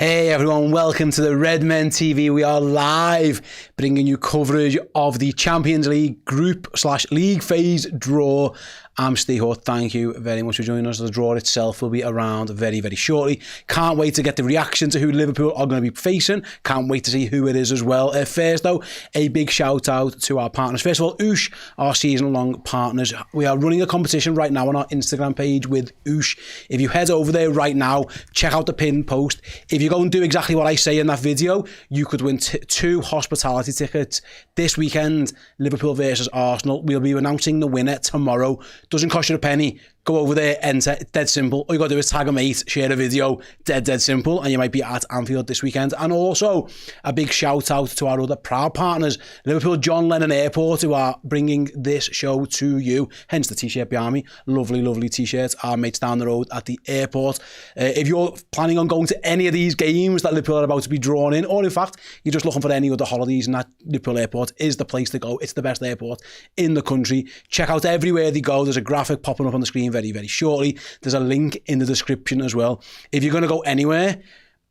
Hey everyone, welcome to the Redmen TV. We are live bringing you coverage of the Champions League group/league phase draw. I'm Steve Hutt. Thank you very much for joining us. The draw itself will be around very, very shortly. Can't wait to get the reaction to who Liverpool are going to be facing. Can't wait to see who it is as well. First though, a big shout out to our partners. First of all, Oosh, our season-long partners. We are running a competition right now on our Instagram page with Oosh. If you head over there right now, check out the pinned post. If you go and do exactly what I say in that video, you could win two hospitality tickets this weekend. Liverpool versus Arsenal. We'll be announcing the winner tomorrow. Doesn't cost you a penny. Go over there, enter. Dead simple. All you got to do is tag a mate, share a video. Dead simple. And you might be at Anfield this weekend. And also, a big shout out to our other proud partners, Liverpool John Lennon Airport, who are bringing this show to you. Hence the t-shirt behind me. Lovely, lovely t-shirts. Our mates down the road at the airport. If you're planning on going to any of these games that Liverpool are about to be drawn in, or in fact, you're just looking for any other holidays, and that Liverpool Airport is the place to go. It's the best airport in the country. Check out everywhere they go. There's a graphic popping up on the screen very, very shortly. There's a link in the description as well. If you're going to go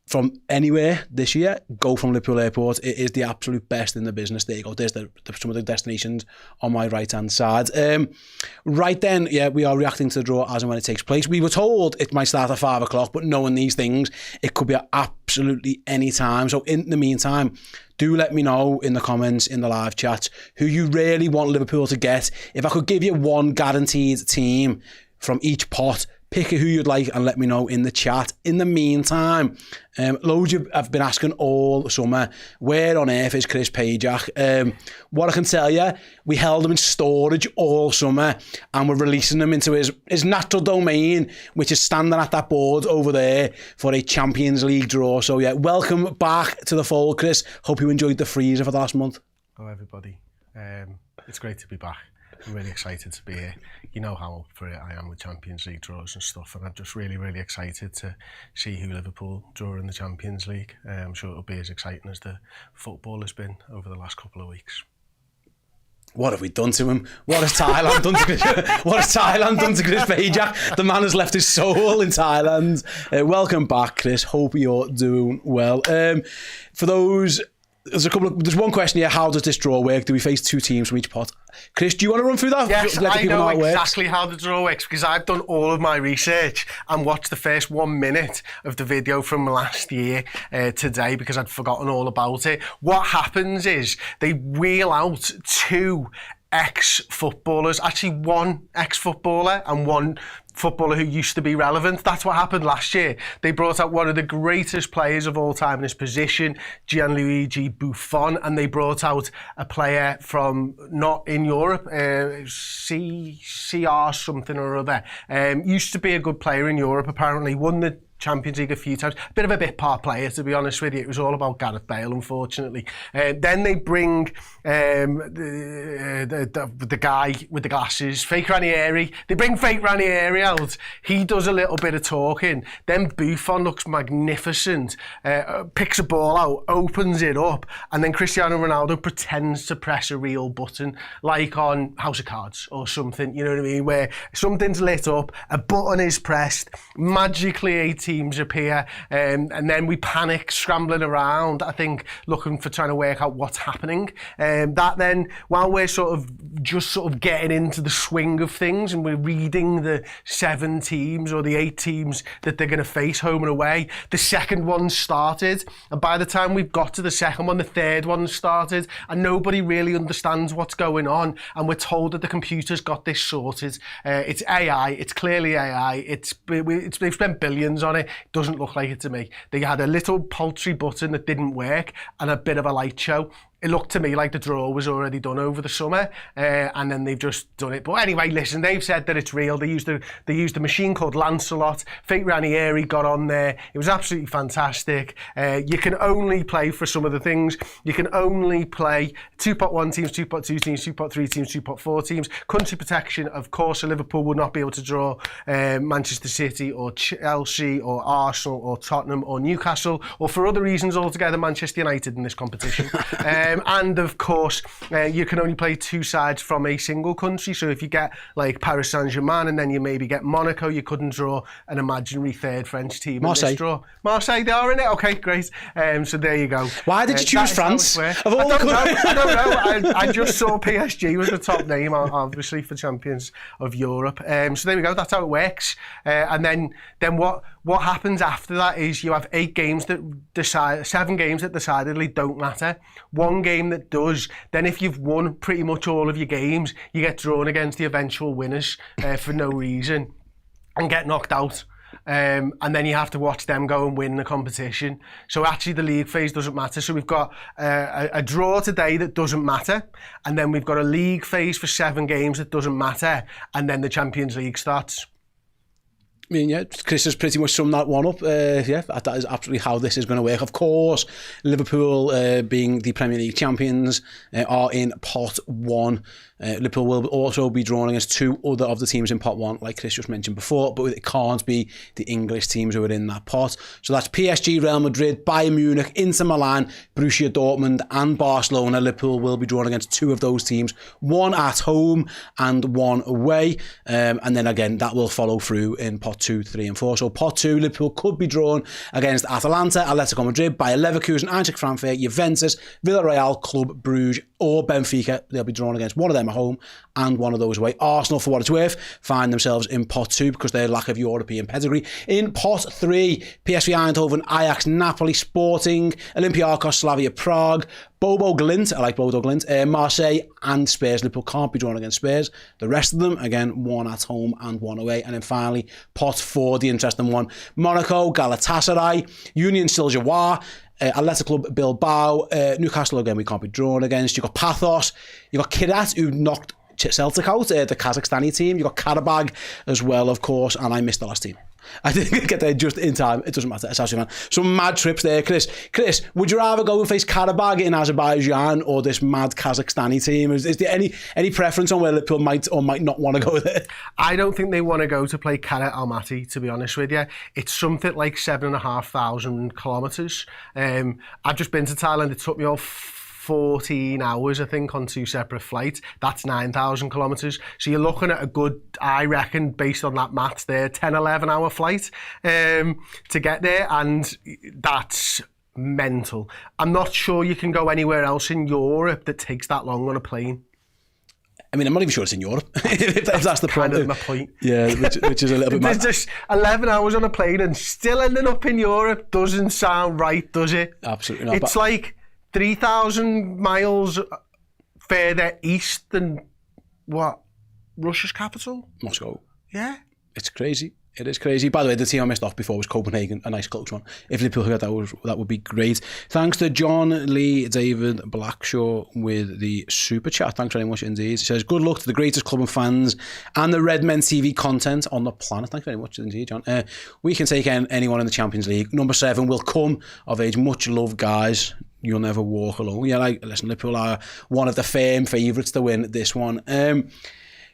from anywhere this year, go from Liverpool Airport. It is the absolute best in the business. There you go. There's some of the destinations on my right-hand side. Right then, yeah, we are reacting to the draw as and when it takes place. We were told it might start at 5 o'clock, but knowing these things, it could be at absolutely any time. So in the meantime, do let me know in the comments, in the live chat, who you really want Liverpool to get. If I could give you one guaranteed team from each pot, pick who you'd like and let me know in the chat. In the meantime, loads have been asking all summer, where on earth is Chris Pajak? What I can tell you, we held him in storage all summer and we're releasing him into his natural domain, which is standing at that board over there for a Champions League draw. So yeah, welcome back to the fold, Chris. Hope you enjoyed the freezer for the last month. Hello everybody. It's great to be back. I'm really excited to be here. You know how up for it I am with Champions League draws and stuff, and I'm just really, really excited to see who Liverpool draw in the Champions League. I'm sure it'll be as exciting as the football has been over the last couple of weeks. What have we done to him? What has Thailand done to Chris? What has Thailand done to Chris Pajak? The man has left his soul in Thailand. Welcome back, Chris. Hope you're doing well. For those, there's one question here. How does this draw work? Do we face two teams from each pot? Chris, do you want to run through that? Yes, I know exactly how the draw works because I've done all of my research and watched the first 1 minute of the video from last year today because I'd forgotten all about it. What happens is they wheel out two ex-footballers, actually one ex-footballer and one footballer who used to be relevant. That's what happened last year. They brought out one of the greatest players of all time in his position, Gianluigi Buffon, and they brought out a player from not in Europe, CR something or other. Used to be a good player in Europe, apparently won the Champions League a few times. A bit of a bit part player, to be honest with you. It was all about Gareth Bale, unfortunately. Then they bring the guy with the glasses, Fake Ranieri. They bring Fake Ranieri out. He does a little bit of talking. Then Buffon looks magnificent, picks a ball out, opens it up, and then Cristiano Ronaldo pretends to press a real button, like on House of Cards or something, you know what I mean, where something's lit up, a button is pressed, magically 18 teams appear, and then we panic, scrambling around, I think, looking for trying to work out what's happening. That then, while we're sort of getting into the swing of things and we're reading the 7 teams or the 8 teams that they're going to face home and away, the second one started, and by the time we've got to the second one, the third one started, and nobody really understands what's going on, and we're told that the computer's got this sorted. It's AI, it's clearly AI, they've spent billions on it. It doesn't look like it to me. They had a little paltry button that didn't work and a bit of a light show. It looked to me like the draw was already done over the summer, and then they've just done it. But anyway, listen, they've said that it's real. They used a machine called Lancelot. Fake Ranieri got on there. It was absolutely fantastic. You can only play for some of the things. You can only play 2-pot-1 teams, 2-pot-2 teams, 2-pot-3 teams, 2-pot-4 teams. Country protection, of course, Liverpool would not be able to draw Manchester City or Chelsea or Arsenal or Tottenham or Newcastle, or for other reasons altogether, Manchester United in this competition. And of course, you can only play 2 sides from a single country. So if you get like Paris Saint-Germain and then you maybe get Monaco, you couldn't draw an imaginary third French team in this draw. Marseille, they are in it? Okay, great. So there you go. Why did you choose France? Of all I don't know. I just saw PSG was the top name, obviously, for champions of Europe. So there we go. That's how it works. And then what happens after that is you have 8 games that decide, 7 games that decidedly don't matter. 1 game that does. Then if you've won pretty much all of your games, you get drawn against the eventual winners for no reason and get knocked out. And then you have to watch them go and win the competition. So actually the league phase doesn't matter. So we've got a draw today that doesn't matter, and then we've got a league phase for 7 games that doesn't matter, and then the Champions League starts. I mean, yeah, Chris has pretty much summed that one up. Yeah, that is absolutely how this is going to work. Of course, Liverpool, being the Premier League champions, are in pot 1. Liverpool will also be drawn against 2 other of the teams in pot 1, like Chris just mentioned before, but it can't be the English teams who are in that pot. So that's PSG, Real Madrid, Bayern Munich, Inter Milan, Borussia Dortmund and Barcelona. Liverpool will be drawn against 2 of those teams, 1 at home and 1 away. And then again, that will follow through in pot 2, 3 and 4. So pot 2, Liverpool could be drawn against Atalanta, Atletico Madrid, Bayer Leverkusen, Eintracht Frankfurt, Juventus, Villarreal, Club Brugge or Benfica. They'll be drawn against one of them at home and one of those away. Arsenal, for what it's worth, find themselves in pot 2 because their lack of European pedigree. In pot 3, PSV Eindhoven, Ajax, Napoli, Sporting, Olympiacos, Slavia Prague, Bodo Glimt, I like Bodo Glimt, Marseille and Spurs. Liverpool can't be drawn against Spurs. The rest of them, again, 1 at home and 1 away. And then finally, pot 4, the interesting one, Monaco, Galatasaray, Union Saint-Gilloise, Athletic Club Bilbao, Newcastle, again, we can't be drawn against. You've got Pathos, you've got Kirat, who knocked Celtic out, the Kazakhstani team. You've got Karabag as well, of course, and I missed the last team. I didn't get there just in time. It doesn't matter. It's actually fine. Some mad trips there, Chris. Chris, would you rather go and face Karabag in Azerbaijan or this mad Kazakhstani team? Is there any preference on where Liverpool might or might not want to go there? I don't think they want to go to play Kara Almaty, to be honest with you. It's something like 7,500 kilometres. I've just been to Thailand. It took me all 14 hours, I think, on 2 separate flights. That's 9,000 kilometres. So you're looking at a good, I reckon, based on that maths there, 10, 11 hour flight to get there. And that's mental. I'm not sure you can go anywhere else in Europe that takes that long on a plane. I mean, I'm not even sure it's in Europe, if that's the kind problem. of my point. Yeah, which is a little bit mad. Just 11 hours on a plane and still ending up in Europe doesn't sound right, does it? Absolutely not. It's like 3,000 miles further east than, what, Russia's capital? Moscow. Yeah. It's crazy. It is crazy. By the way, the team I missed off before was Copenhagen, a nice close one. If Liverpool had that would be great. Thanks to John Lee David Blackshaw with the super chat. Thanks very much indeed. He says, good luck to the greatest club and fans and the Redmen TV content on the planet. Thanks very much indeed, John. We can take anyone in the Champions League. Number 7 will come of age. Much love, guys. You'll never walk alone. Yeah, listen, Liverpool are one of the firm favourites to win this one.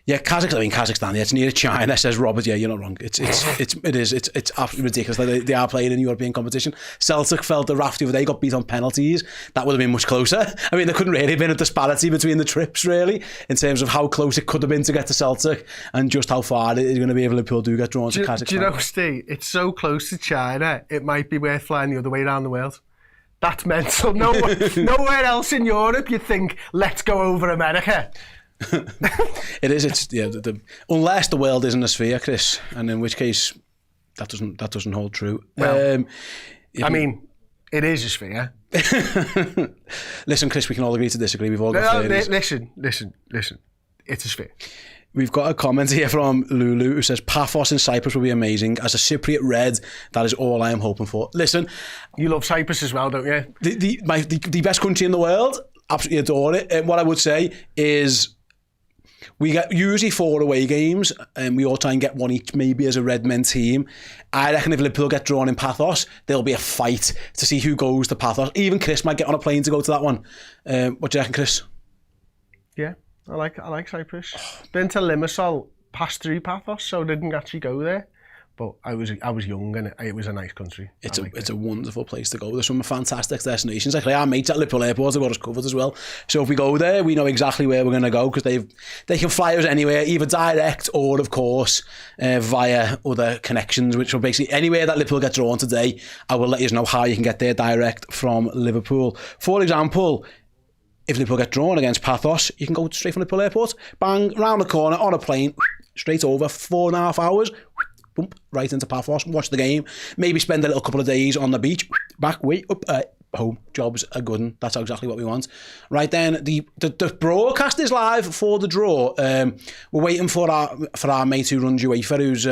Yeah, Kazakhstan, it's near China, says Robert. Yeah, you're not wrong. It is absolutely ridiculous that they are playing in European competition. Celtic felt the raft the other day, got beat on penalties. That would have been much closer. I mean, there couldn't really have been a disparity between the trips, really, in terms of how close it could have been to get to Celtic and just how far it is going to be if Liverpool do get drawn to Kazakhstan. Do you know, Steve, it's so close to China, it might be worth flying the other way around the world. That's mental. Nowhere else in Europe you'd think, let's go over America. It is. It's unless the world isn't a sphere, Chris, and in which case that doesn't hold true. Well, I mean, it is a sphere. Listen, Chris, we can all agree to disagree. We've all got theories. Listen. It's a sphere. We've got a comment here from Lulu who says Paphos in Cyprus will be amazing. As a Cypriot Red, that is all I am hoping for. Listen, you love Cyprus as well, don't you? The best country in the world. Absolutely adore it. And what I would say is, we get usually 4 away games and we all try and get 1 each, maybe as a Redmen team. I reckon if Liverpool get drawn in Pathos, there'll be a fight to see who goes to Pathos. Even Chris might get on a plane to go to that one. What do you reckon, Chris? Yeah, I like Cyprus. Been to Limassol, passed through Pathos, so didn't actually go there. But I was young and it was a nice country. It's a wonderful place to go. There's some fantastic destinations. Like our mates at Liverpool Airport have got us covered as well. So if we go there, we know exactly where we're going to go because they can fly us anywhere, either direct or, of course, via other connections, which will basically anywhere that Liverpool get drawn today, I will let you know how you can get there direct from Liverpool. For example, if Liverpool get drawn against Pathos, you can go straight from Liverpool Airport, bang, round the corner on a plane, straight over, 4.5 hours, boom, right into Paphos, watch the game, maybe spend a little couple of days on the beach, back, way up, home. Job's a good one. That's exactly what we want. Right then, the broadcast is live for the draw. We're waiting for our mate who runs UEFA, who's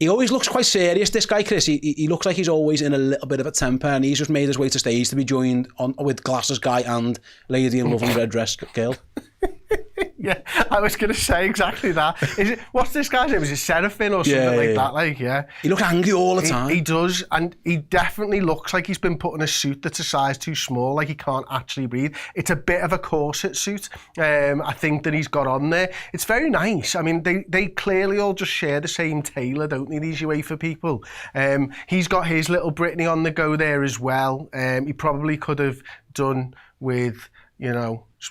he always looks quite serious, this guy Chris. He looks like he's always in a little bit of a temper, and he's just made his way to stage to be joined with Glasses Guy and Lady in Lovely Red Dress Girl. Yeah, I was going to say exactly that. What's this guy's name? Is it Seraphim or something like that? Like, yeah. He looks angry all the time. He does, and he definitely looks like he's been put in a suit that's a size too small, like he can't actually breathe. It's a bit of a corset suit, I think, that he's got on there. It's very nice. I mean, they clearly all just share the same tailor, don't they, these UEFA people? He's got his little Brittany on the go there as well. He probably could have done with,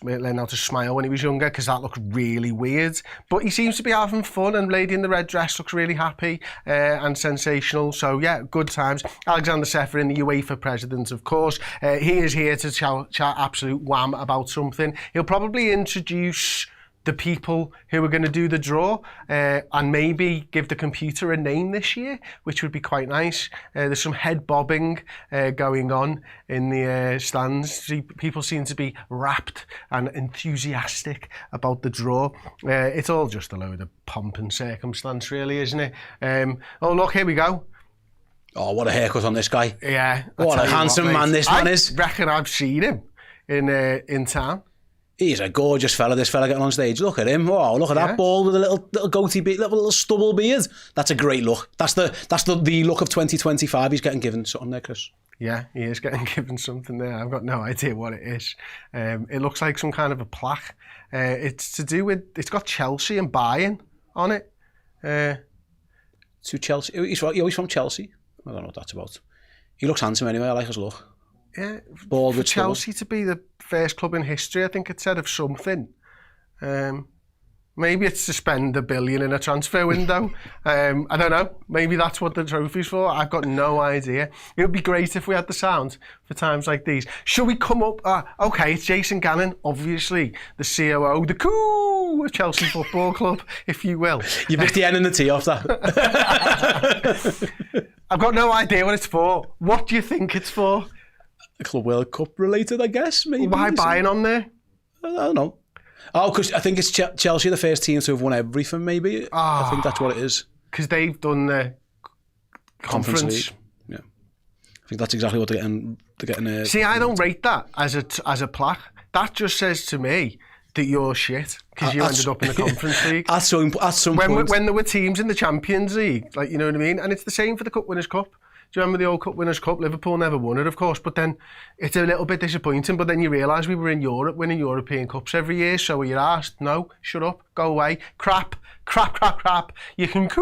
learn how to smile when he was younger, because that looks really weird. But he seems to be having fun, and Lady in the Red Dress looks really happy and sensational. So yeah, good times. Alexander Seferin, the UEFA president, of course. He is here to chat absolute wham about something. He'll probably introduce the people who are going to do the draw and maybe give the computer a name this year, which would be quite nice. There's some head bobbing going on in the stands. People seem to be rapt and enthusiastic about the draw. It's all just a load of pomp and circumstance, really, isn't it? Oh, look, here we go. Oh, what a haircut on this guy. Yeah. What a handsome man this man is. I reckon I've seen him in town. He's a gorgeous fella, this fella getting on stage. Look at him. Oh, look at that bald with a little goatee beard, little stubble beard. That's a great look. That's the look of 2025. He's getting given something there, Chris. Yeah, he is getting given something there. I've got no idea what it is. It looks like some kind of a plaque. It's to do with, it's got Chelsea and Bayern on it. To Chelsea. He's from Chelsea. I don't know what that's about. He looks handsome anyway. I like his look. Yeah, bald for Chelsea to be the first club in history, I think it said, of something. Maybe it's to spend $1 billion in a transfer window. I don't know. Maybe that's what the trophy's for. I've got no idea. It would be great if we had the sound for times like these. Shall we come up? Okay, it's Jason Gannon, obviously the COO, the coup of Chelsea Football Club, if you will. You missed the N and the T off that. I've got no idea what it's for. What do you think it's for? Club World Cup related, I guess, maybe. Why Bayern on there? I don't know. Oh, because I think it's Chelsea, the first team to have won everything, maybe. I think that's what it is. Because they've done the conference league. Yeah. I think that's exactly what they're getting. See, I don't rate that as a plaque. That just says to me that you're shit because you ended up in the Conference League. At some point. When there were teams in the Champions League, like, you know what I mean? And it's the same for the Cup Winners' Cup. Do you remember the old Cup Winners' Cup? Liverpool never won it, of course, but then it's a little bit disappointing. But then you realise we were in Europe winning European Cups every year, so you're asked, no, shut up, go away, crap. You can coo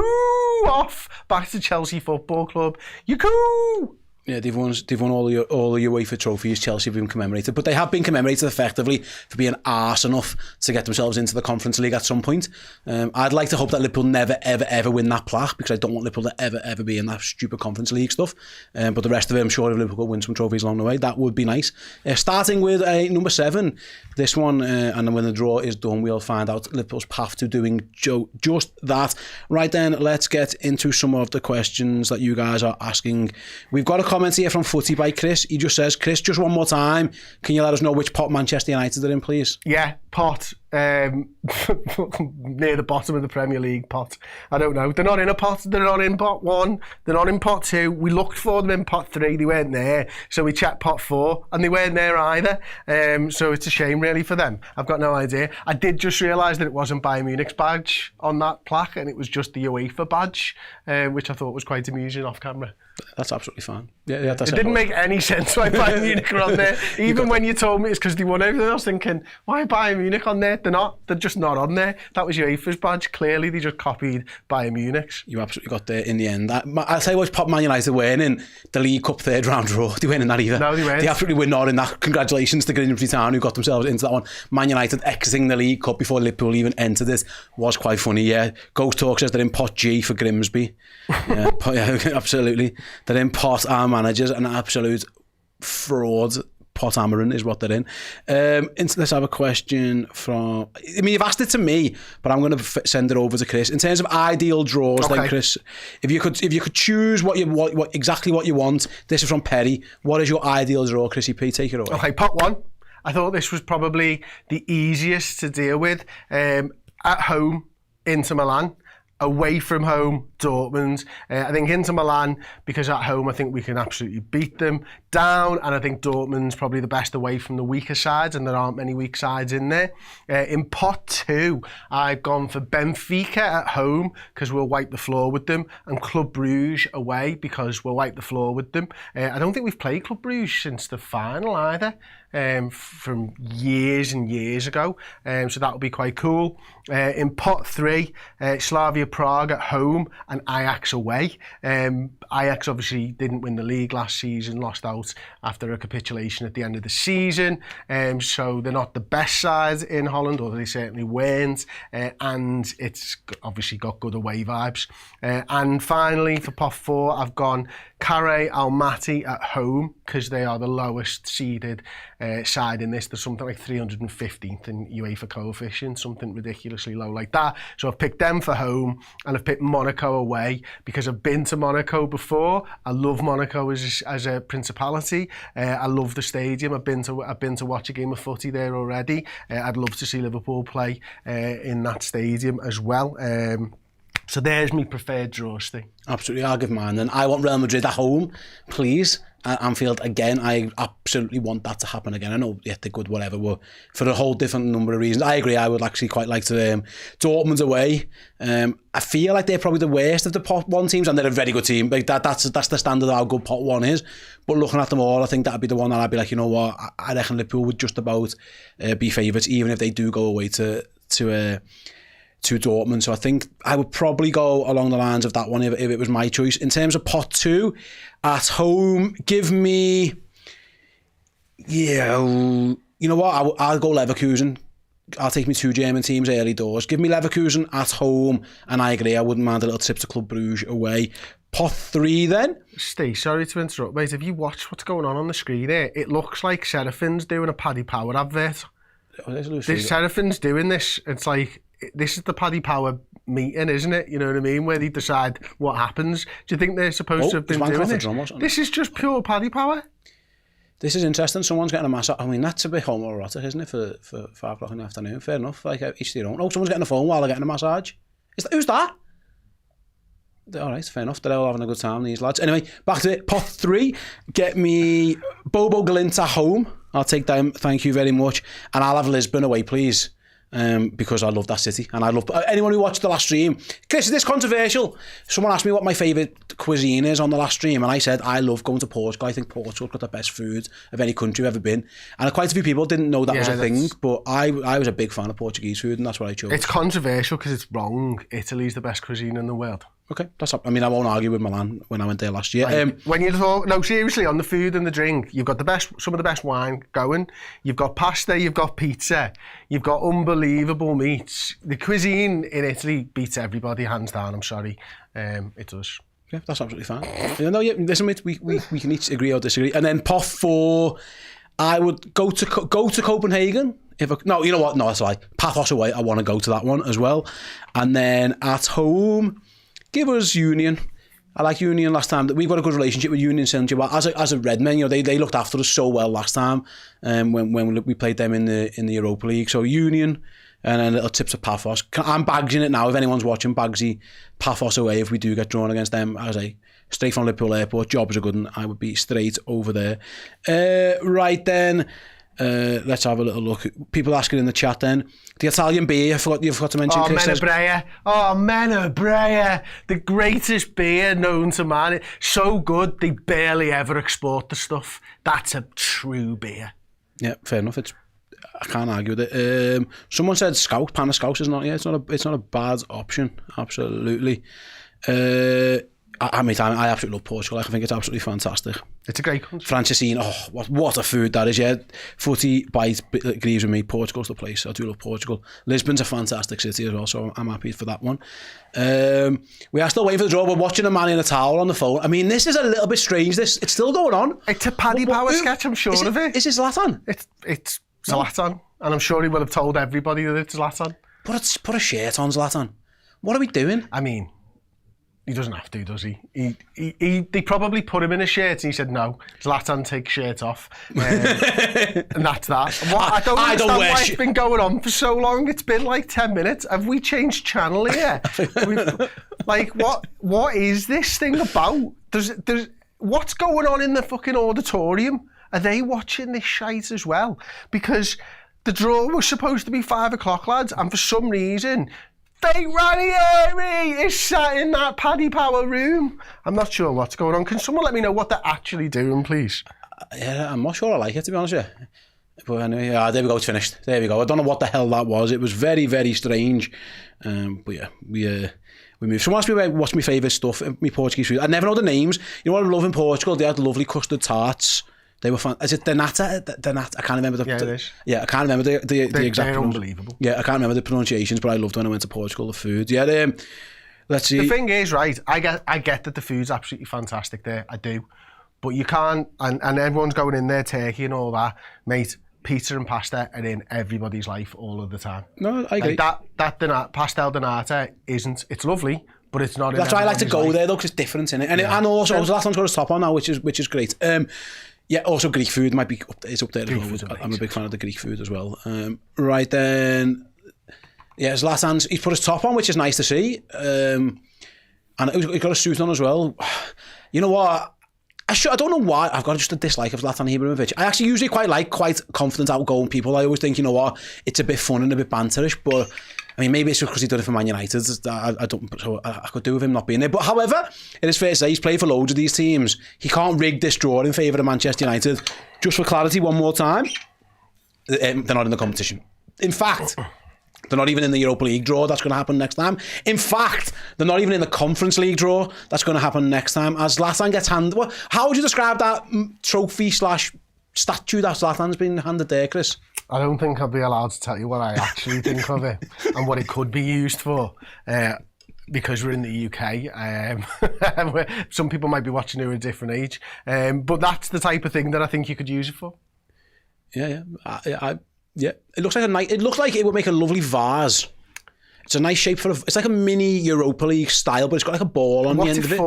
off back to Chelsea Football Club. You coo! Yeah, they've won all the UEFA trophies. Chelsea have been commemorated, but they have been commemorated effectively for being arse enough to get themselves into the Conference League at some point. I'd like to hope that Liverpool never, ever win that plaque, because I don't want Liverpool to ever be in that stupid Conference League stuff. But the rest of it, I'm sure if Liverpool win some trophies along the way, that would be nice. Starting with number 7, this one, and then when the draw is done, we'll find out Liverpool's path to doing just that. Right then, let's get into some of the questions that you guys are asking. We've got a comment here from Footy by Chris. He just says, Chris, just one more time, can you let us know which pot Manchester United are in, please? Yeah, pot. Near the bottom of the Premier League pot. I don't know. They're not in a pot. They're not in pot 1. They're not in pot 2. We looked for them in pot 3. They weren't there. So we checked pot 4 and they weren't there either. So it's a shame really for them. I've got no idea. I did just realise that it wasn't Bayern Munich's badge on that plaque, and it was just the UEFA badge, which I thought was quite amusing off camera. That's absolutely fine. Yeah, that's it didn't make any sense why Bayern Munich were on there. Even when you told me it's because they won everything, I was thinking, why Bayern Munich on there? They're not. They're just not on there. That was UEFA's badge. Clearly, they just copied Bayern Munich's. You absolutely got there in the end. I'll tell you what's popped Man United weren't in the League Cup third round draw. They weren't in that either. No, they weren't. They absolutely were not in that. Congratulations to Grimsby Town who got themselves into that one. Man United exiting the League Cup before Liverpool even entered it was quite funny, yeah. Ghost Talk says they're in pot G for Grimsby. Yeah, absolutely. They're in pot our managers, an absolute fraud. Pot hammering is what they're in. Let's have a question from... I mean, you've asked it to me, but I'm going to send it over to Chris. In terms of ideal draws, then, Chris, if you could choose exactly what you want, this is from Perry. What is your ideal draw, Chrissy P? Take it away. Okay, pot one. I thought this was probably the easiest to deal with. At home, Inter Milan. Away from home, Dortmund. I think Inter Milan, because at home I think we can absolutely beat them. Down, and I think Dortmund's probably the best away from the weaker sides, and there aren't many weak sides in there. In pot two, I've gone for Benfica at home, because we'll wipe the floor with them, and Club Brugge away, because we'll wipe the floor with them. I don't think we've played Club Brugge since the final either. From years and years ago, so that would be quite cool. In pot three, Slavia Prague at home and Ajax away. Ajax obviously didn't win the league last season, lost out after a capitulation at the end of the season, so they're not the best side in Holland, or they certainly weren't, and it's obviously got good away vibes. And finally, for pot four, I've gone Carre Almaty at home, because they are the lowest seeded side in this. There's something like 315th in UEFA coefficient, something ridiculously low like that. So I've picked them for home, and I've picked Monaco away, because I've been to Monaco before. I love Monaco as a principality. I love the stadium. I've been to watch a game of footy there already. I'd love to see Liverpool play in that stadium as well. So there's my preferred draw, Steve. Absolutely, I'll give mine then. I want Real Madrid at home, please. Anfield again. I absolutely want that to happen again. I know, yeah, they're good, whatever, but for a whole different number of reasons. I agree. I would actually quite like to Dortmund away. I feel like they're probably the worst of the pot one teams, and they're a very good team. Like that's the standard of how good pot one is. But looking at them all, I think that'd be the one that I'd be like, you know what? I reckon Liverpool would just about be favourites, even if they do go away to Dortmund. So I think I would probably go along the lines of that one if it was my choice. In terms of pot two, at home, give me, you know what, I'll go Leverkusen. I'll take me two German teams early doors. Give me Leverkusen at home, and I agree, I wouldn't mind a little trip to Club Brugge away. Pot three then. Steve, sorry to interrupt, mate. If you watch what's going on the screen there, it looks like Seraphin's doing a Paddy Power advert. Seraphin's doing this. It's like, this is the Paddy Power meeting, isn't it? You know what I mean? Where they decide what happens. Do you think they're supposed to have been doing this? This is just pure Paddy Power. This is interesting. Someone's getting a massage. I mean, that's a bit homoerotic, isn't it, for 5 o'clock in the afternoon? Fair enough. Like, each their own. Oh, someone's getting a phone while they're getting a massage. Who's that? All right, fair enough. They're all having a good time, these lads. Anyway, back to it. Pot three. Get me Bobo Glint at home. I'll take them. Thank you very much. And I'll have Lisbon away, please. Because I love that city, and I love anyone who watched the last stream. Chris, is this controversial? Someone asked me what my favourite cuisine is on the last stream, and I said I love going to Portugal. I think Portugal's got the best food of any country I've ever been, and quite a few people didn't know that was a thing, but I was a big fan of Portuguese food, and that's what I chose. It's controversial because it's wrong. Italy's the best cuisine in the world. Okay, I mean, I won't argue with Milan when I went there last year. When you talk, no, seriously, on the food and the drink, you've got some of the best wine going. You've got pasta, you've got pizza, you've got unbelievable meats. The cuisine in Italy beats everybody, hands down. I'm sorry, it does. Yeah, that's absolutely fine. Listen, mate, we can each agree or disagree. And then pot four, I would go to Copenhagen. No, you know what? No, that's all right. Pathos away. I want to go to that one as well. And then at home, give us Union. I like Union last time. We've got a good relationship with Union Saint Gilloise. As a Redmen, you know, they looked after us so well last time when we played them in the Europa League. So Union, and then little tips of Paphos. I'm Bagsing it now. If anyone's watching, Bagsy Paphos away if we do get drawn against them. As I straight from Liverpool Airport, job is a good one. I would be straight over there. Right then. Let's have a little look. People asking in the chat then. The Italian beer, you forgot to mention, Chris. Menabrea. Menabrea. The greatest beer known to man. So good, they barely ever export the stuff. That's a true beer. Yeah, fair enough. I can't argue with it. Someone said Scouse, pan of Scouse is not. Yeah, it's not a bad option. Absolutely. I absolutely love Portugal. I think it's absolutely fantastic. It's a great country. Francesinha, what a food that is, yeah. Footy bites agrees with me. Portugal's the place. I do love Portugal. Lisbon's a fantastic city as well, so I'm happy for that one. We are still waiting for the draw. We're watching a man in a towel on the phone. I mean, this is a little bit strange. It's still going on. It's a Paddy Power sketch, I'm sure of it. Is it Zlatan? It's Zlatan, and I'm sure he will have told everybody that it's Zlatan. Put a shirt on, Zlatan. What are we doing? I mean, he doesn't have to, does he? They probably put him in a shirt and he said, no, Zlatan, take shirt off. And that's that. I don't understand why it's been going on for so long. It's been like 10 minutes. Have we changed channel here? Like, what is this thing about? There's what's going on in the fucking auditorium? Are they watching this shite as well? Because the draw was supposed to be 5 o'clock, lads, and for some reason, fake Ranieri is sat in that Paddy Power room. I'm not sure what's going on. Can someone let me know what they're actually doing, please? Yeah, I'm not sure I like it, to be honest with you. But anyway, there we go, it's finished. There we go. I don't know what the hell that was. It was very, very strange. But yeah, we moved. Someone asked me what's my favourite stuff, my Portuguese food. I never know the names. You know what I love in Portugal? They had lovely custard tarts. They were fun. Is it Donata? I can't remember the. Yeah, it is. Yeah, I can't remember the exact. They're unbelievable. Yeah, I can't remember the pronunciations, but I loved when I went to Portugal. The food. Yeah, let's see. The thing is, right? I get that the food's absolutely fantastic there. I do, but you can't. And everyone's going in there, Turkey and all that, mate. Pizza and pasta are in everybody's life all of the time. No, I agree. Like that pastel donata isn't. It's lovely, but it's not. That's why I like to go there though, because it's different, innit? And and also Zlatan's got his top on now, which is great. Yeah, also Greek food might be is up there as well. I'm a big fan of the Greek food as well. Right then, yeah, Zlatan's he's put his top on, which is nice to see. And he's got a suit on as well. You know what? I don't know why I've got just a dislike of Zlatan Ibrahimovic. I actually usually quite confident, outgoing people. I always think, you know what, it's a bit fun and a bit banterish, but I mean, maybe it's just because he did it for Man United. I could do with him not being there. But however, it is fair to say he's played for loads of these teams. He can't rig this draw in favour of Manchester United. Just for clarity, one more time, they're not in the competition. In fact, they're not even in the Europa League draw. That's going to happen next time. In fact, they're not even in the Conference League draw. That's going to happen next time. As Zlatan gets handed... Well, how would you describe that trophy / statue that Zlatan's been handed there, Chris? I don't think I'll be allowed to tell you what I actually think of it and what it could be used for. Because we're in the UK. Some people might be watching who are a different age. But that's the type of thing that I think you could use it for. Yeah. Yeah, it looks like it would make a lovely vase. It's a nice shape it's like a mini Europa League style, but it's got like a ball on the end of it.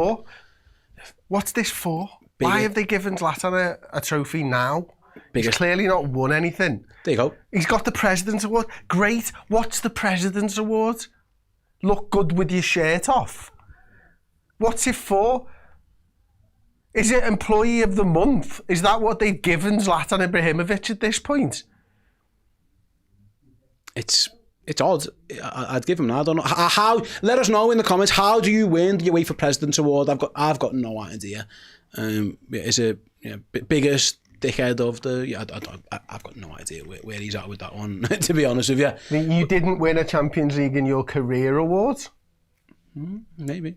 What's this for? Why have they given Zlatan a trophy now? He's clearly not won anything. There you go. He's got the President's Award. Great. What's the President's Award? Look good with your shirt off. What's it for? Is it Employee of the Month? Is that what they've given Zlatan Ibrahimovic at this point? It's odd. I'd give him that. I don't know how. Let us know in the comments. How do you win the UEFA President's Award? I've got no idea. Is it biggest dickhead of the? Yeah, I've got no idea where he's at with that one. To be honest with you, I mean, you didn't win a Champions League in your career award. Maybe.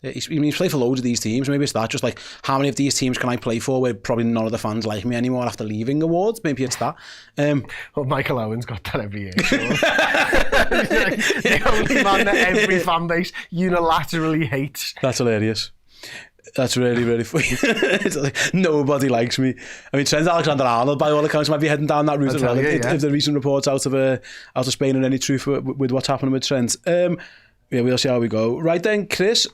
He's played for loads of these teams. Maybe it's that. Just like, how many of these teams can I play for where probably none of the fans like me anymore after leaving awards? Maybe it's that. Well, Michael Owen's got that every year. Sure. The only man that every fan base unilaterally hates. That's hilarious. That's really, really funny. It's like, nobody likes me. I mean, Trent Alexander-Arnold, by all accounts, might be heading down that route as well. If the recent reports out of Spain are any truth with what's happening with Trent. Yeah, we'll see how we go. Right then, Chris,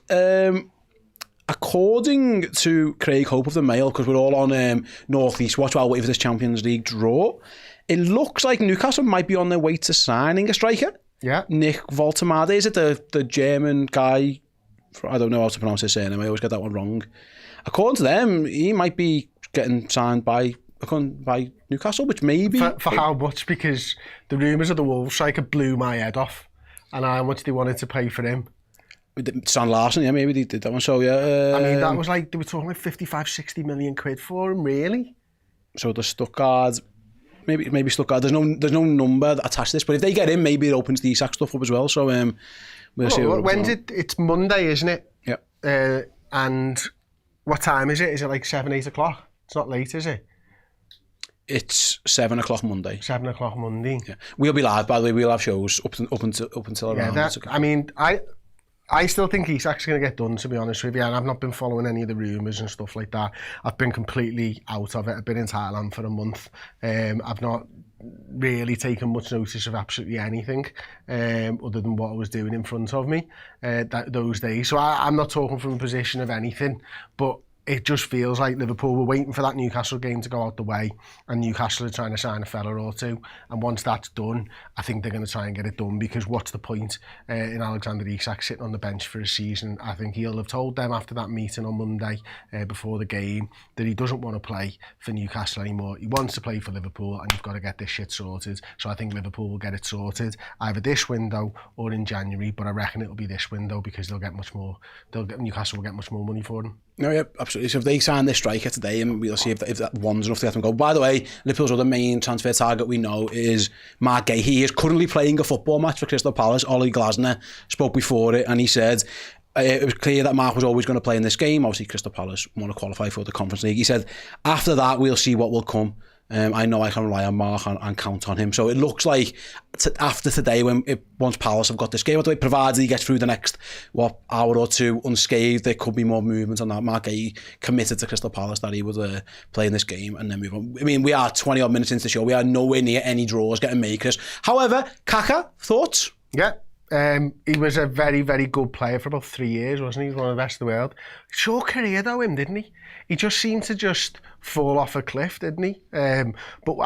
according to Craig Hope of the Mail, because we're all on North East Watch while waiting for this Champions League draw, it looks like Newcastle might be on their way to signing a striker. Yeah. Nick Woltemade, is it the German guy? I don't know how to pronounce his surname. I always get that one wrong. According to them, he might be getting signed by Newcastle, which maybe... For how much? Because the rumours of the Wolves striker blew my head off. And how much they wanted to pay for him. Stan Larson, yeah, maybe they did that one. So, yeah. I mean, that was like, they were talking like 55, 60 million quid for him, really? So the Stuttgart, maybe Stuttgart. There's no number attached to this, but if they get in, maybe it opens the Isak stuff up as well. So we'll see. When's it? It's Monday, isn't it? Yeah. And what time is it? Is it like 7, 8 o'clock? It's not late, is it? It's 7 o'clock Monday. 7 o'clock Monday. Yeah. We'll be live, by the way. We'll have shows up until around. Yeah, I mean, I still think Isak's going to get done, to be honest with you, and I've not been following any of the rumours and stuff like that. I've been completely out of it. I've been in Thailand for a month. I've not really taken much notice of absolutely anything other than what I was doing in front of me those days. So I'm not talking from a position of anything, but it just feels like Liverpool were waiting for that Newcastle game to go out the way, and Newcastle are trying to sign a fella or two. And once that's done, I think they're going to try and get it done, because what's the point in Alexander Isak sitting on the bench for a season? I think he'll have told them after that meeting on Monday before the game that he doesn't want to play for Newcastle anymore. He wants to play for Liverpool, and you've got to get this shit sorted. So I think Liverpool will get it sorted either this window or in January, but I reckon it'll be this window, because Newcastle will get much more money for them. No, yeah, absolutely. So if they sign this striker today, and we'll see if that one's enough to get them go. By the way, Liverpool's other main transfer target we know is Mark Gay. He is currently playing a football match for Crystal Palace. Ollie Glasner spoke before it, and he said it was clear that Mark was always going to play in this game. Obviously, Crystal Palace want to qualify for the Conference League. He said, after that, we'll see what will come. I know I can rely on Mark and count on him. So it looks like after today, once Palace have got this game out of the way, provided he gets through the next hour or two unscathed, there could be more movement on that. Mark Gay committed to Crystal Palace that he would play in this game and then move on. I mean, we are 20 odd minutes into the show. We are nowhere near any draws getting makers. However, Kaka, thoughts? Yeah. He was a very, very good player for about 3 years, wasn't he? He was one of the best in the world. Short career though, didn't he? He just seemed to just fall off a cliff, didn't he? But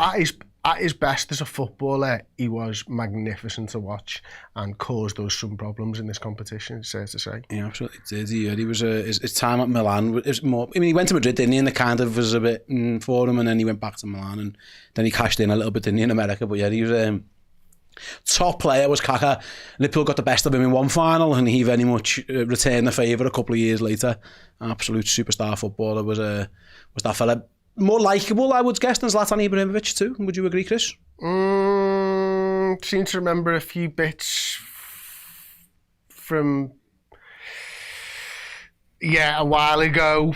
at his best as a footballer, he was magnificent to watch and caused us some problems in this competition, it's fair to say. Yeah, absolutely did. He was his time at Milan was more. I mean, he went to Madrid, didn't he? And it kind of was a bit for him, and then he went back to Milan, and then he cashed in a little bit, didn't he, in America? But yeah, he was. Top player was Kaka. Liverpool got the best of him in one final, and he very much returned the favour a couple of years later. Absolute superstar footballer was that fella. More likeable, I would guess, than Zlatan Ibrahimovic too. Would you agree, Chris? Seem to remember a few bits from a while ago.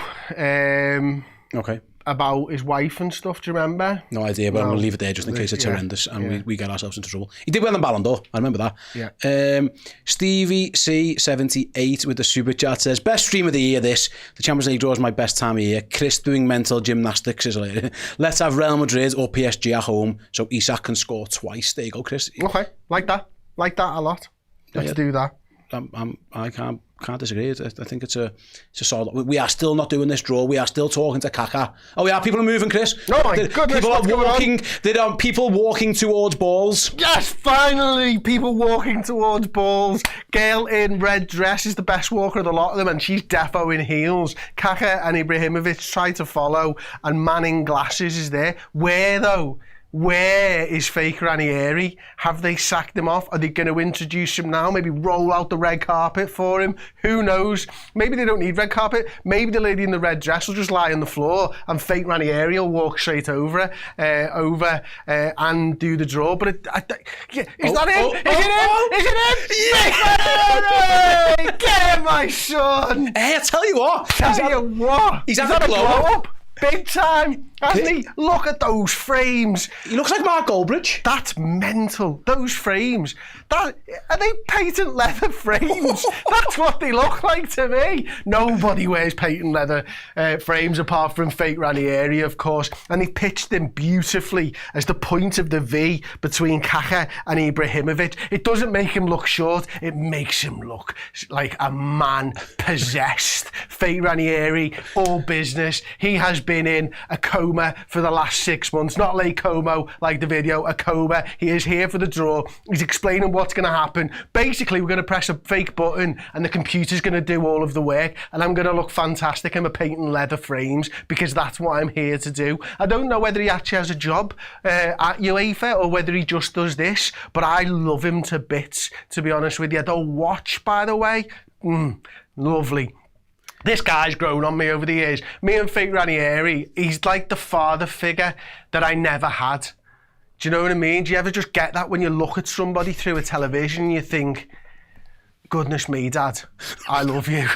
Okay. About his wife and stuff, do you remember? No idea, but I'm going to leave it there just in case it's horrendous and we get ourselves into trouble. He did win the Ballon d'Or, I remember that. Yeah. Stevie C78 with the super chat says, best stream of the year this. The Champions League draw is my best time of year. Chris doing mental gymnastics is hilarious. Let's have Real Madrid or PSG at home so Isak can score twice. There you go, Chris. Okay, like that a lot. Let's do that. I can't disagree. I think it's a solid. We are still not doing this draw. We are still talking to Kaka. Oh yeah, people are moving, Chris. Oh my goodness, people are walking. There are people walking towards balls. Yes, finally, people walking towards balls. Girl in red dress is the best walker of the lot of them, and she's defo in heels. Kaka and Ibrahimovic try to follow, and man in glasses is there. Where though? Where is fake Ranieri? Have they sacked him off? Are they going to introduce him now? Maybe roll out the red carpet for him? Who knows? Maybe they don't need red carpet. Maybe the lady in the red dress will just lie on the floor and fake Ranieri will walk straight over and do the draw. But is that it? Is it in? Get him, my son! Hey, I tell you what. He's had a blow up. Big time, hasn't he? Look at those frames. He looks like Mark Goldbridge. That's mental. Those frames. Are they patent leather frames? That's what they look like to me. Nobody wears patent leather frames apart from fake Ranieri, of course. And they pitched them beautifully as the point of the V between Kaka and Ibrahimovic. It doesn't make him look short. It makes him look like a man possessed. Fake Ranieri, all business. He has been in a coma for the last 6 months. Not Lake Como, like the video, a coma. He is here for the draw. He's explaining what's going to happen. Basically, we're going to press a fake button and the computer's going to do all of the work, and I'm going to look fantastic in my patent leather frames because that's what I'm here to do. I don't know whether he actually has a job at UEFA or whether he just does this, but I love him to bits, to be honest with you. The watch, by the way, lovely. This guy's grown on me over the years. Me and Fake Ranieri, he's like the father figure that I never had. Do you know what I mean? Do you ever just get that when you look at somebody through a television and you think, goodness me, Dad, I love you.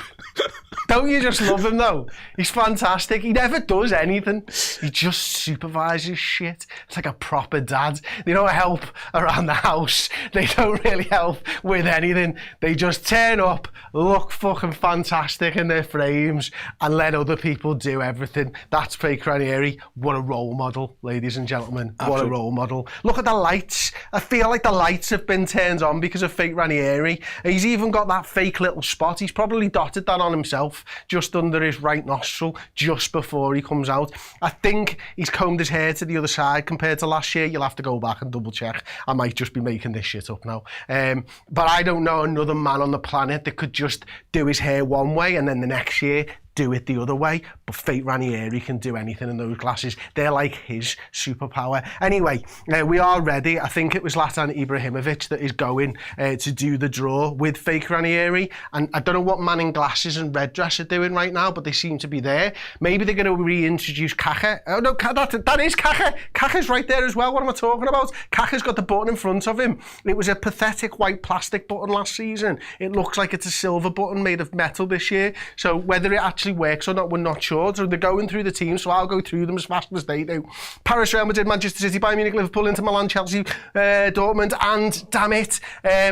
Don't you just love him though? He's fantastic. He never does anything. He just supervises shit. It's like a proper dad. They don't help around the house. They don't really help with anything. They just turn up, look fucking fantastic in their frames and let other people do everything. That's Fake Ranieri. What a role model, ladies and gentlemen. Absolutely. What a role model. Look at the lights. I feel like the lights have been turned on because of Fake Ranieri. He's even got that fake little spot. He's probably dotted that on himself, just under his right nostril, just before he comes out. I think he's combed his hair to the other side compared to last year. You'll have to go back and double check. I might just be making this shit up now. But I don't know another man on the planet that could just do his hair one way and then the next year do it the other way. But Fake Ranieri can do anything in those glasses. They're like his superpower. Anyway, we are ready. I think it was Zlatan Ibrahimovic that is going to do the draw with Fake Ranieri. And I don't know what man in glasses and red dress are doing right now, but they seem to be there. Maybe they're going to reintroduce Kaka. Oh no, that is Kaka. Kaka's right there as well. What am I talking about? Kaka's got the button in front of him. It was a pathetic white plastic button last season. It looks like it's a silver button made of metal this year. So whether it actually works or not, we're not sure. So they're going through the teams, so I'll go through them as fast as they do. Paris, Real Madrid, Manchester City, Bayern Munich, Liverpool, Inter Milan, Chelsea, Dortmund, and damn it,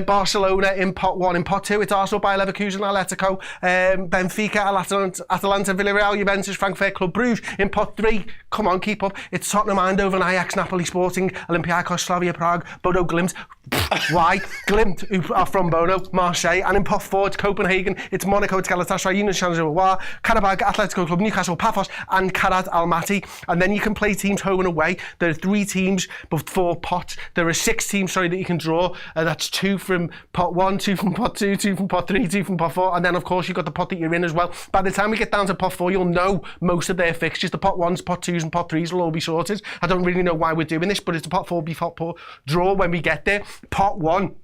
Barcelona in pot 1. In pot 2, it's Arsenal, Bayer Leverkusen, Atletico, Benfica, Atalanta, Villarreal, Juventus, Frankfurt, Club Brugge. In pot 3, come on, keep up. It's Tottenham, Eindhoven, Ajax, Napoli, Sporting, Olympiacos, Slavia Prague, Bodo Glimt. Why? Glimt, who are from Bodo, Marseille. And in pot 4, it's Copenhagen, it's Monaco, it's Galatasaray, Union Saint-Gilloise, Karabag, Atletico Club, Newcastle, Paphos, and Karat Almaty. And then you can play teams home and away. There are 3 teams, but 4 pots. There are 6 teams, that you can draw. That's 2 from pot 1, 2 from pot 2, 2 from pot 3, 2 from pot 4. And then, of course, you've got the pot that you're in as well. By the time we get down to pot 4, you'll know most of their fixtures. The pot 1s, pot 2s, and pot 3s will all be sorted. I don't really know why we're doing this, but it's a pot 4, pot 4 draw when we get there. Pot 1.